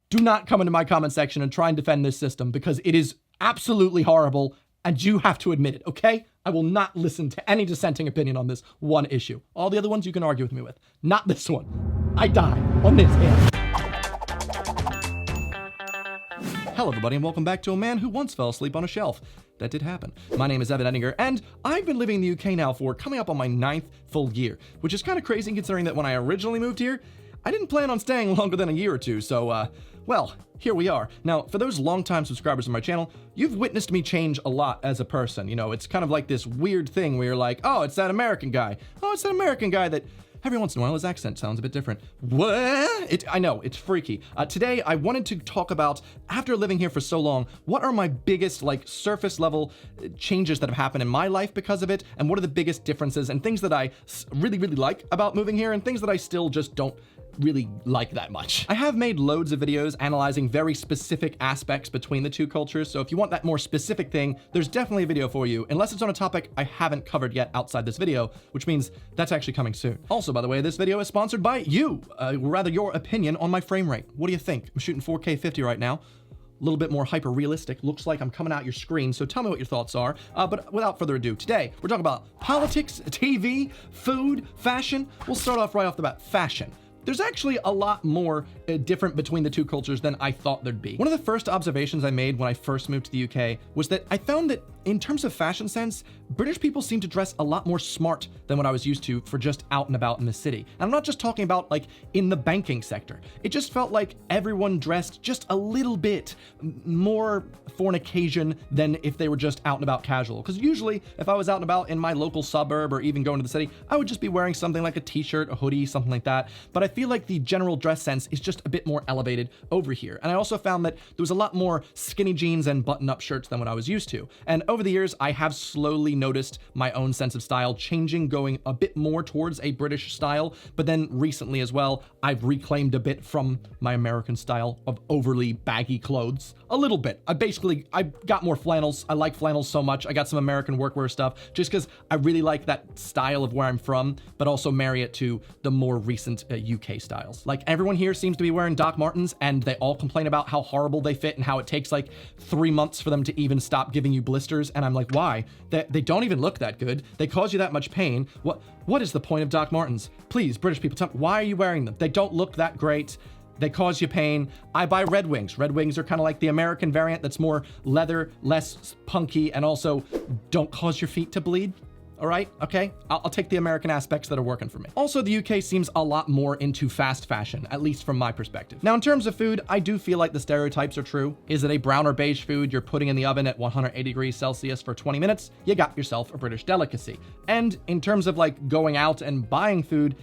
do not come into my comment section and try and defend this system because it is absolutely horrible and you have to admit it, okay? I will not listen to any dissenting opinion on this one issue. All the other ones you can argue with me with. Not this one. I die on this hill. Hello everybody and welcome back to a man who once fell asleep on a shelf. That did happen. My name is Edinger and I've been living in the UK now for coming up on my 9th full year, which is kind of crazy considering that when I originally moved here, I didn't plan on staying longer than a year or two, so well, here we are. Now, for those longtime subscribers of my channel, you've witnessed me change a lot as a person. You know, it's kind of like this weird thing where you're like, oh, it's that American guy. Oh, it's that American guy that every once in a while his accent sounds a bit different. What? I know, it's freaky. Today, I wanted to talk about, after living here for so long, what are my biggest, surface level changes that have happened in my life because of it, and what are the biggest differences and things that I really, really like about moving here, and things that I still just don't really like that much. I have made loads of videos analyzing very specific aspects between the two cultures, so if you want that more specific thing, there's definitely a video for you, unless it's on a topic I haven't covered yet outside this video, which means that's actually coming soon. Also, by the way, this video is sponsored by you, rather your opinion on my frame rate. What do you think? I'm shooting 4K 50 right now. A little bit more hyper-realistic. Looks like I'm coming out your screen, so tell me what your thoughts are. But without further ado, today, we're talking about politics, TV, food, fashion. We'll start off right off the bat, fashion. There's actually a lot more different between the two cultures than I thought there'd be. One of the first observations I made when I first moved to the UK was that I found that in terms of fashion sense, British people seem to dress a lot more smart than what I was used to for just out and about in the city. And I'm not just talking about in the banking sector. It just felt like everyone dressed just a little bit more for an occasion than if they were just out and about casual. Because usually if I was out and about in my local suburb or even going to the city, I would just be wearing something like a t-shirt, a hoodie, something like that. But I feel like the general dress sense is just a bit more elevated over here. And I also found that there was a lot more skinny jeans and button-up shirts than what I was used to. And over the years, I have slowly noticed my own sense of style changing, going a bit more towards a British style. But then recently as well, I've reclaimed a bit from my American style of overly baggy clothes. A little bit. I got more flannels. I like flannels so much. I got some American workwear stuff just because I really like that style of where I'm from, but also marry it to the more recent UK styles. Like everyone here seems to be wearing Doc Martens and they all complain about how horrible they fit and how it takes 3 months for them to even stop giving you blisters. And I'm like, why? They don't even look that good. They cause you that much pain. What is the point of Doc Martens? Please, British people, tell me, why are you wearing them? They don't look that great. They cause you pain. I buy Red Wings. Red Wings are kind of like the American variant that's more leather, less punky, and also don't cause your feet to bleed. All right, okay? I'll take the American aspects that are working for me. Also, the UK seems a lot more into fast fashion, at least from my perspective. Now, in terms of food, I do feel like the stereotypes are true. Is it a brown or beige food you're putting in the oven at 180 degrees Celsius for 20 minutes? You got yourself a British delicacy. And in terms of going out and buying food,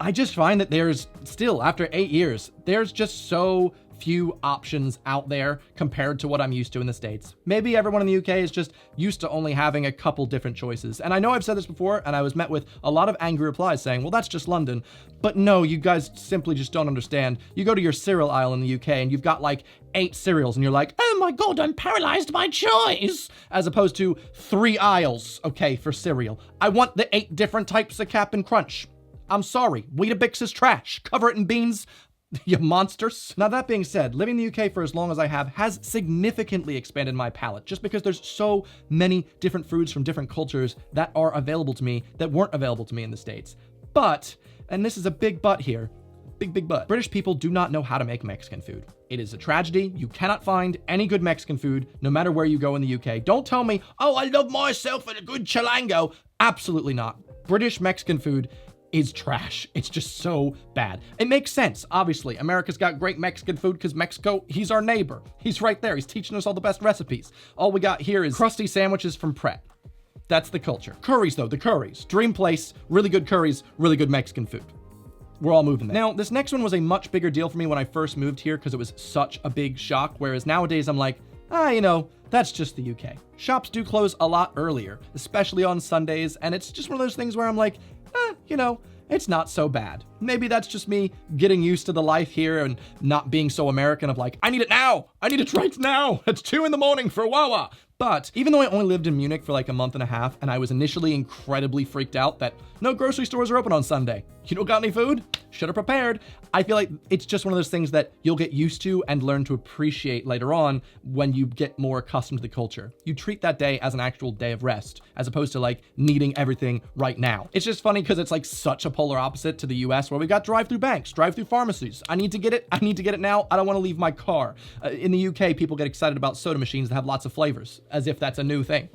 I just find that there's still, after 8 years, there's just so few options out there compared to what I'm used to in the States. Maybe everyone in the UK is just used to only having a couple different choices. And I know I've said this before, and I was met with a lot of angry replies saying, well, that's just London. But no, you guys simply just don't understand. You go to your cereal aisle in the UK and you've got 8 cereals and you're like, oh my God, I'm paralyzed by choice. As opposed to 3 aisles, okay, for cereal. I want the 8 different types of Cap'n Crunch. I'm sorry, Weetabix is trash. Cover it in beans, you monsters. Now that being said, living in the UK for as long as I have has significantly expanded my palate, just because there's so many different foods from different cultures that are available to me that weren't available to me in the States. But, and this is a big but here, big but, British people do not know how to make Mexican food. It is a tragedy. You cannot find any good Mexican food, no matter where you go in the UK. Don't tell me, oh, I love myself a good chilango. Absolutely not. British Mexican food is trash. It's just so bad. It makes sense. Obviously, America's got great Mexican food because Mexico, he's our neighbor. He's right there. He's teaching us all the best recipes. All we got here is crusty sandwiches from Pret. That's the culture. Curries though, the curries. Dream place, really good curries, really good Mexican food. We're all moving there. Now, this next one was a much bigger deal for me when I first moved here because it was such a big shock, whereas nowadays I'm like, that's just the UK. Shops do close a lot earlier, especially on Sundays, and it's just one of those things where I'm like, it's not so bad. Maybe that's just me getting used to the life here and not being so American of I need it now. I need it right now. It's 2 a.m. for Wawa. But even though I only lived in Munich for a month and a half, and I was initially incredibly freaked out that no grocery stores are open on Sunday. You don't got any food? Should have prepared. I feel like it's just one of those things that you'll get used to and learn to appreciate later on when you get more accustomed to the culture. You treat that day as an actual day of rest, as opposed to like needing everything right now. It's just funny because it's like such a polar opposite to the US, where we got drive-through banks, drive-through pharmacies. I need to get it now. I don't want to leave my car. In the UK, people get excited about soda machines that have lots of flavors, as if that's a new thing.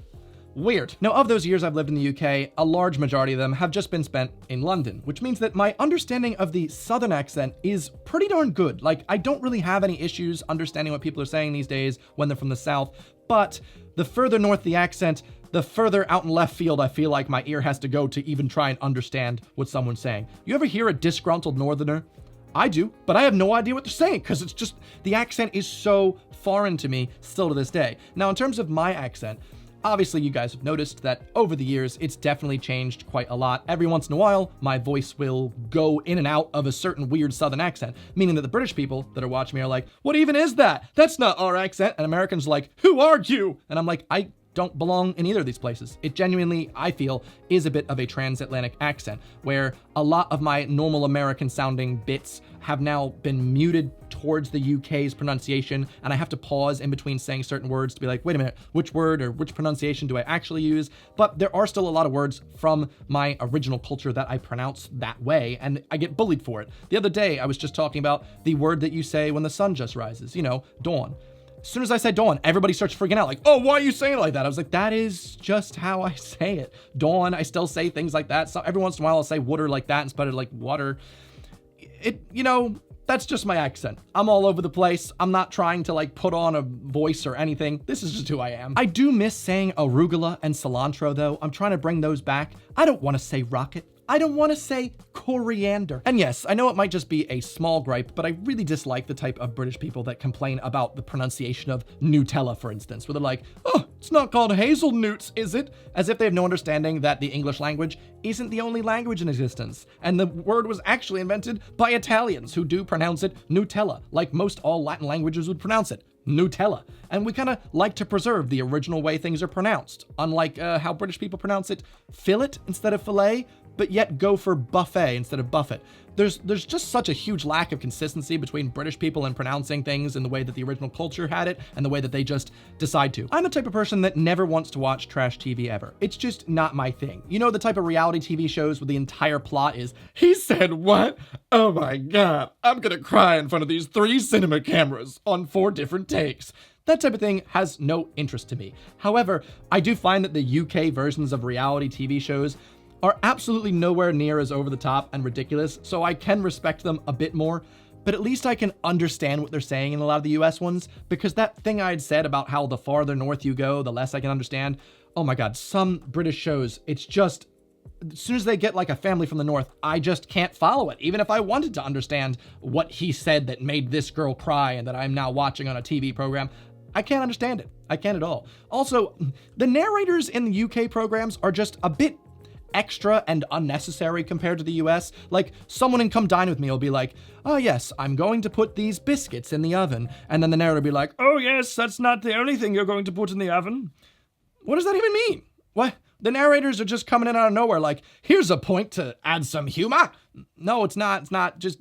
Weird. Now, of those years I've lived in the UK, a large majority of them have just been spent in London, which means that my understanding of the Southern accent is pretty darn good. Like, I don't really have any issues understanding what people are saying these days when they're from the South, but the further north the accent, the further out in left field I feel like my ear has to go to even try and understand what someone's saying. You ever hear a disgruntled northerner? I do, but I have no idea what they're saying because it's just, the accent is so foreign to me still to this day. Now, in terms of my accent, obviously, you guys have noticed that over the years, it's definitely changed quite a lot. Every once in a while, my voice will go in and out of a certain weird Southern accent, meaning that the British people that are watching me are like, what even is that? That's not our accent. And Americans are like, who are you? And I'm like, I don't belong in either of these places. It genuinely, I feel, is a bit of a transatlantic accent, where a lot of my normal American sounding bits have now been muted towards the UK's pronunciation, and I have to pause in between saying certain words to be like, wait a minute, which word or which pronunciation do I actually use? But there are still a lot of words from my original culture that I pronounce that way, and I get bullied for it. The other day, I was just talking about the word that you say when the sun just rises, dawn. As soon as I say dawn, everybody starts freaking out, like, oh, why are you saying it like that? I was like, that is just how I say it. Dawn, I still say things like that. So every once in a while, I'll say water like that instead of like water. That's just my accent. I'm all over the place. I'm not trying to like put on a voice or anything. This is just who I am. I do miss saying arugula and cilantro though. I'm trying to bring those back. I don't want to say rocket. I don't want to say coriander. And yes, I know it might just be a small gripe, but I really dislike the type of British people that complain about the pronunciation of Nutella, for instance, where they're like, oh, it's not called hazelnuts, is it? As if they have no understanding that the English language isn't the only language in existence. And the word was actually invented by Italians who do pronounce it Nutella, like most all Latin languages would pronounce it. Nutella. And we kind of like to preserve the original way things are pronounced, unlike how British people pronounce it fillet instead of filet, but yet go for buffet instead of buffet. There's just such a huge lack of consistency between British people in pronouncing things in the way that the original culture had it and the way that they just decide to. I'm the type of person that never wants to watch trash TV ever. It's just not my thing. You know, the type of reality TV shows where the entire plot is, he said what? Oh my God, I'm gonna cry in front of these 3 cinema cameras on 4 different takes. That type of thing has no interest to me. However, I do find that the UK versions of reality TV shows are absolutely nowhere near as over the top and ridiculous, so I can respect them a bit more, but at least I can understand what they're saying in a lot of the US ones, because that thing I had said about how the farther north you go, the less I can understand. Oh my God, some British shows, it's just, as soon as they get like a family from the north, I just can't follow it. Even if I wanted to understand what he said that made this girl cry and that I'm now watching on a TV program, I can't understand it. I can't at all. Also, the narrators in the UK programs are just a bit extra and unnecessary compared to the US. Like, someone in Come Dine With Me will be like, oh yes, I'm going to put these biscuits in the oven. And then the narrator will be like, oh yes, that's not the only thing you're going to put in the oven. What does that even mean? What? The narrators are just coming in out of nowhere like, here's a point to add some humor. No, it's not. It's not. Just,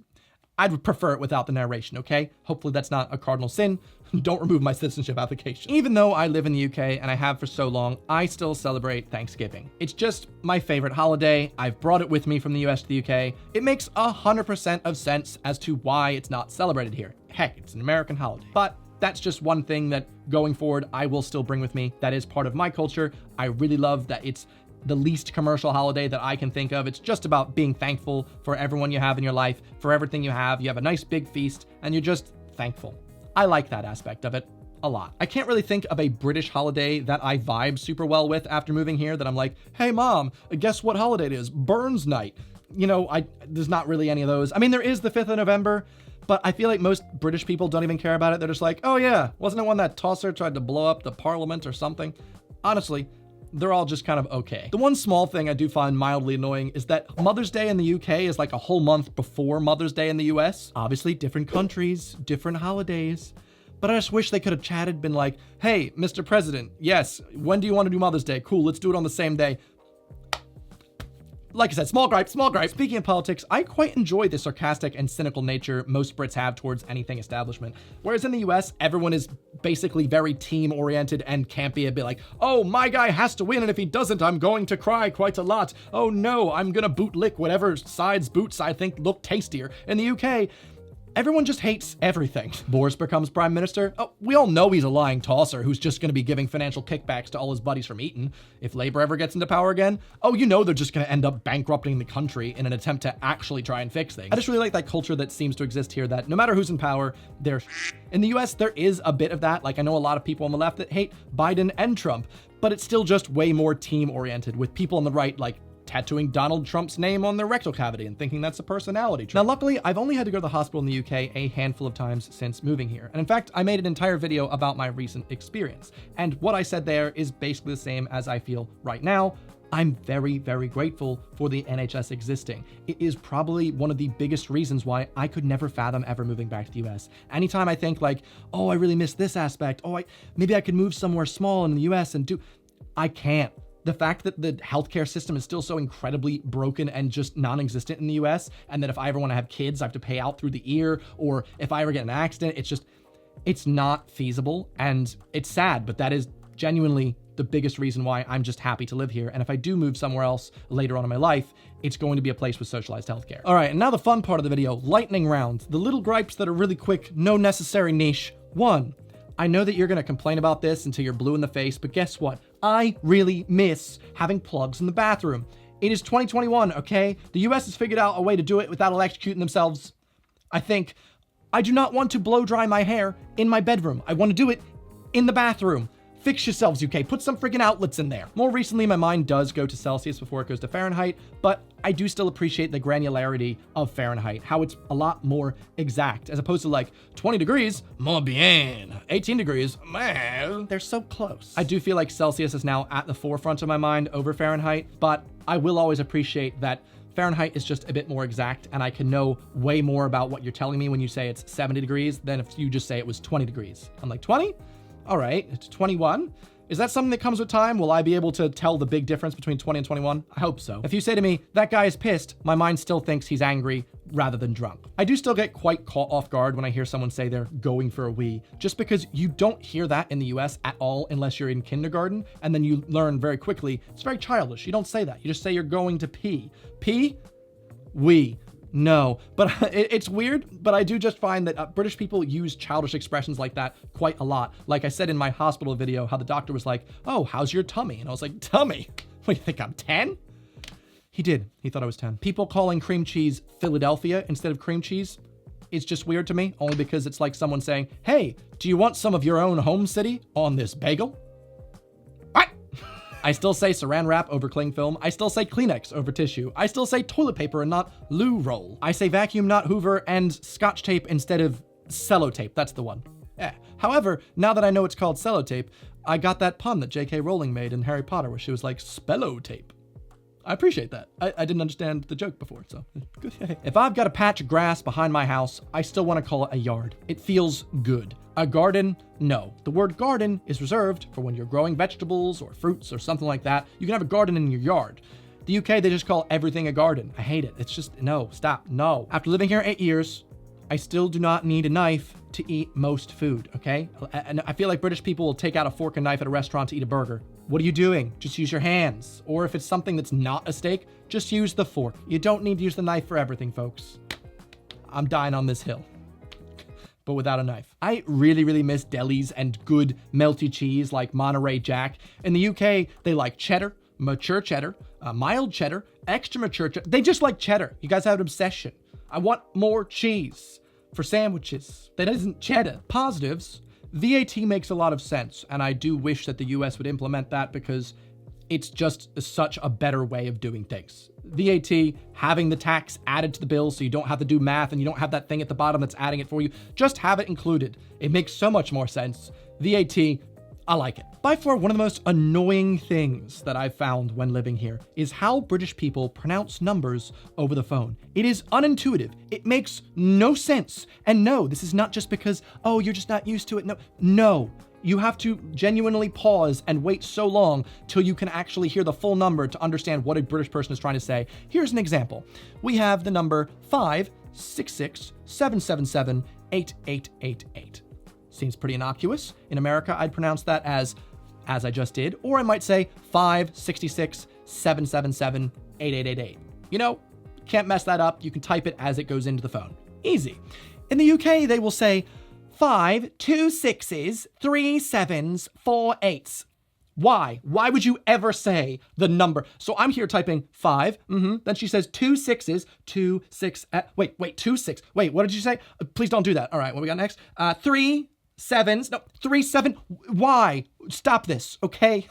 I'd prefer it without the narration, okay? Hopefully that's not a cardinal sin. Don't remove my citizenship application. Even though I live in the UK and I have for so long, I still celebrate Thanksgiving. It's just my favorite holiday. I've brought it with me from the US to the UK. It makes 100% of sense as to why it's not celebrated here. Heck, it's an American holiday. But that's just one thing that going forward, I will still bring with me. That is part of my culture. I really love that it's the least commercial holiday that I can think of. It's just about being thankful for everyone you have in your life, for everything you have. You have a nice big feast and you're just thankful. I like that aspect of it a lot. I can't really think of a British holiday that I vibe super well with after moving here that I'm like, hey mom, guess what holiday it is? Burns night. You know, there's not really any of those. I mean, there is the 5th of November, but I feel like most British people don't even care about it. They're just like, oh yeah, wasn't it when that tosser tried to blow up the parliament or something? Honestly, they're all just kind of okay. The one small thing I do find mildly annoying is that Mother's Day in the UK is like a whole month before Mother's Day in the US. Obviously, different countries, different holidays. But I just wish they could have chatted, been like, hey, Mr. President, yes, when do you want to do Mother's Day? Cool, let's do it on the same day. like I said, small gripe, small gripe. Speaking of politics, I quite enjoy the sarcastic and cynical nature most Brits have towards anything establishment. Whereas in the US, everyone is basically very team-oriented and can't be a bit like, oh, my guy has to win, and if he doesn't, I'm going to cry quite a lot. Oh no, I'm gonna bootlick whatever side's boots I think look tastier. In the UK, everyone just hates everything. Boris becomes prime minister. Oh, we all know he's a lying tosser who's just going to be giving financial kickbacks to all his buddies from Eton. If Labour ever gets into power again, oh, you know they're just going to end up bankrupting the country in an attempt to actually try and fix things. I just really like that culture that seems to exist here, that no matter who's in power, they're in the US, there is a bit of that. Like, I know a lot of people on the left that hate Biden and Trump, but it's still just way more team-oriented, with people on the right, like, tattooing Donald Trump's name on their rectal cavity and thinking that's a personality trait. Now, luckily, I've only had to go to the hospital in the UK a handful of times since moving here. And in fact, I made an entire video about my recent experience. And what I said there is basically the same as I feel right now. I'm very, very grateful for the NHS existing. It is probably one of the biggest reasons why I could never fathom ever moving back to the US. Anytime I think like, oh, I really miss this aspect. Oh, maybe I could move somewhere small in the US and I can't. The fact that the healthcare system is still so incredibly broken and just non-existent in the US, and that if I ever want to have kids, I have to pay out through the ear, or if I ever get in an accident, it's not feasible. And it's sad, but that is genuinely the biggest reason why I'm just happy to live here. And if I do move somewhere else later on in my life, it's going to be a place with socialized healthcare. All right, and now the fun part of the video, lightning round. The little gripes that are really quick, no necessary niche. 1, I know that you're gonna complain about this until you're blue in the face, but guess what? I really miss having plugs in the bathroom. It is 2021, okay? The US has figured out a way to do it without electrocuting themselves. I think, I do not want to blow dry my hair in my bedroom. I want to do it in the bathroom. Fix yourselves, UK. Put some friggin' outlets in there. More recently, my mind does go to Celsius before it goes to Fahrenheit, but I do still appreciate the granularity of Fahrenheit, how it's a lot more exact, as opposed to like 20 degrees, muy bien, 18 degrees, man, they're so close. I do feel like Celsius is now at the forefront of my mind over Fahrenheit, but I will always appreciate that Fahrenheit is just a bit more exact, and I can know way more about what you're telling me when you say it's 70 degrees than if you just say it was 20 degrees. I'm like, 20? All right, it's 21. Is that something that comes with time? Will I be able to tell the big difference between 20 and 21? I hope so. If you say to me, that guy is pissed, my mind still thinks he's angry rather than drunk. I do still get quite caught off guard when I hear someone say they're going for a wee, just because you don't hear that in the US at all unless you're in kindergarten, and then you learn very quickly, it's very childish. You don't say that. You just say you're going to pee. Pee? Wee. No, but it's weird, but I do just find that British people use childish expressions like that quite a lot. Like I said in my hospital video, how the doctor was like, oh, how's your tummy? And I was like, tummy? What do you think, I'm 10? He did. He thought I was 10. People calling cream cheese Philadelphia instead of cream cheese is just weird to me, only because it's like someone saying, hey, do you want some of your own home city on this bagel? I still say saran wrap over cling film. I still say Kleenex over tissue. I still say toilet paper and not loo roll. I say vacuum, not Hoover, and Scotch tape instead of sellotape. That's the one. However, now that I know it's called sellotape, I got that pun that J.K. Rowling made in Harry Potter where she was like, spellotape. I appreciate that. I didn't understand the joke before, so good. If I've got a patch of grass behind my house, I still want to call it a yard. It feels good. A garden? No. The word garden is reserved for when you're growing vegetables or fruits or something like that. You can have a garden in your yard. The UK, they just call everything a garden. I hate it. It's just, no, stop, no. After living here 8 years, I still do not need a knife to eat most food, okay? And I feel like British people will take out a fork and knife at a restaurant to eat a burger. What are you doing? Just use your hands. Or if it's something that's not a steak, just use the fork. You don't need to use the knife for everything, folks. I'm dying on this hill, but without a knife. I really, really miss delis and good melty cheese like Monterey Jack. In the UK, they like cheddar, mature cheddar, mild cheddar, extra mature cheddar. They just like cheddar. You guys have an obsession. I want more cheese for sandwiches that isn't cheddar. Positives, VAT makes a lot of sense, and I do wish that the US would implement that because it's just such a better way of doing things. VAT, having the tax added to the bill so you don't have to do math and you don't have that thing at the bottom that's adding it for you. Just have it included. It makes so much more sense. VAT, I like it. By far, one of the most annoying things that I've found when living here is how British people pronounce numbers over the phone. It is unintuitive. It makes no sense. And no, this is not just because, oh, you're just not used to it. No, You have to genuinely pause and wait so long till you can actually hear the full number to understand what a British person is trying to say. Here's an example. We have the number 566-777-8888. Seems pretty innocuous. In America, I'd pronounce that as I just did, or I might say 566-777-8888. You know, can't mess that up. You can type it as it goes into the phone. Easy. In the UK, they will say 5 2 6s 3 7s 4 8s. Why? Why would you ever say the number? So I'm here typing 5. Then she says 2 6s 2 6. Wait, 2 6. Wait, what did you say? Please don't do that. All right, what we got next? 3 7s. No, 3 7. Why? Stop this, okay?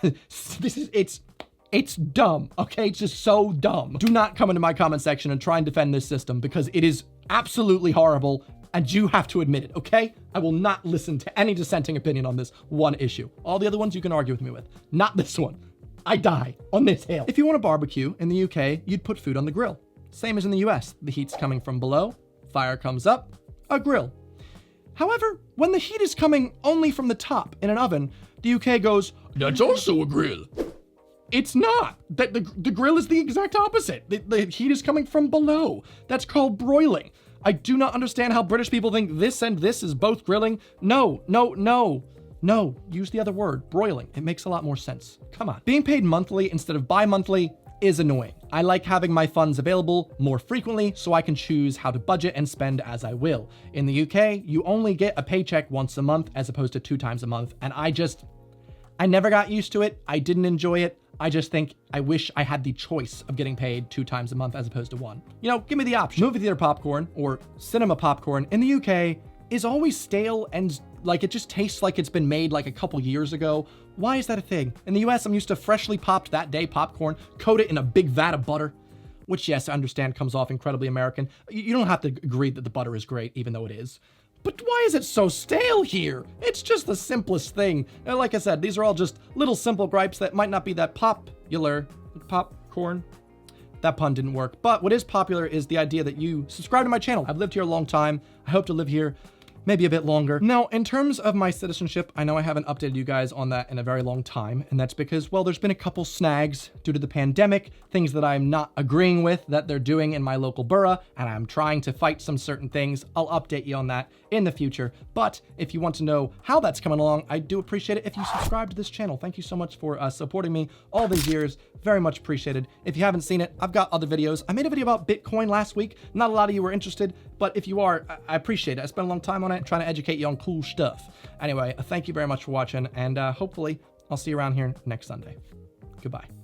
It's dumb, okay? It's just so dumb. Do not come into my comment section and try and defend this system because it is absolutely horrible and you have to admit it, okay? I will not listen to any dissenting opinion on this one issue. All the other ones you can argue with me with. Not this one. I die on this hill. If you want to barbecue in the UK, you'd put food on the grill. Same as in the US. The heat's coming from below, fire comes up, a grill. However, when the heat is coming only from the top in an oven, the UK goes, that's also a grill. It's not. The grill is the exact opposite. The heat is coming from below. That's called broiling. I do not understand how British people think this and this is both grilling. No. Use the other word, broiling. It makes a lot more sense. Come on. Being paid monthly instead of bi-monthly is annoying. I like having my funds available more frequently so I can choose how to budget and spend as I will. In the UK, you only get a paycheck once a month as opposed to 2 times a month. And I never got used to it. I didn't enjoy it. I just think I wish I had the choice of getting paid 2 times a month as opposed to 1. You know, give me the option. Movie theater popcorn or cinema popcorn in the UK is always stale and like it just tastes like it's been made like a couple years ago. Why is that a thing? In the US, I'm used to freshly popped that day popcorn, coat it in a big vat of butter, which yes, I understand comes off incredibly American. You don't have to agree that the butter is great, even though it is. But why is it so stale here? It's just the simplest thing. And like I said, these are all just little simple gripes that might not be that popular. Popcorn? That pun didn't work. But what is popular is the idea that you subscribe to my channel. I've lived here a long time. I hope to live here maybe a bit longer. Now, in terms of my citizenship, I know I haven't updated you guys on that in a very long time, and that's because, well, there's been a couple snags due to the pandemic, things that I'm not agreeing with that they're doing in my local borough, and I'm trying to fight some certain things. I'll update you on that in the future, but if you want to know how that's coming along, I do appreciate it if you subscribe to this channel. Thank you so much for supporting me all these years. Very much appreciated. If you haven't seen it, I've got other videos. I made a video about Bitcoin last week. Not a lot of you were interested, but if you are, I appreciate it. I spent a long time on it, trying to educate you on cool stuff. Anyway, thank you very much for watching, and hopefully I'll see you around here next Sunday. Goodbye.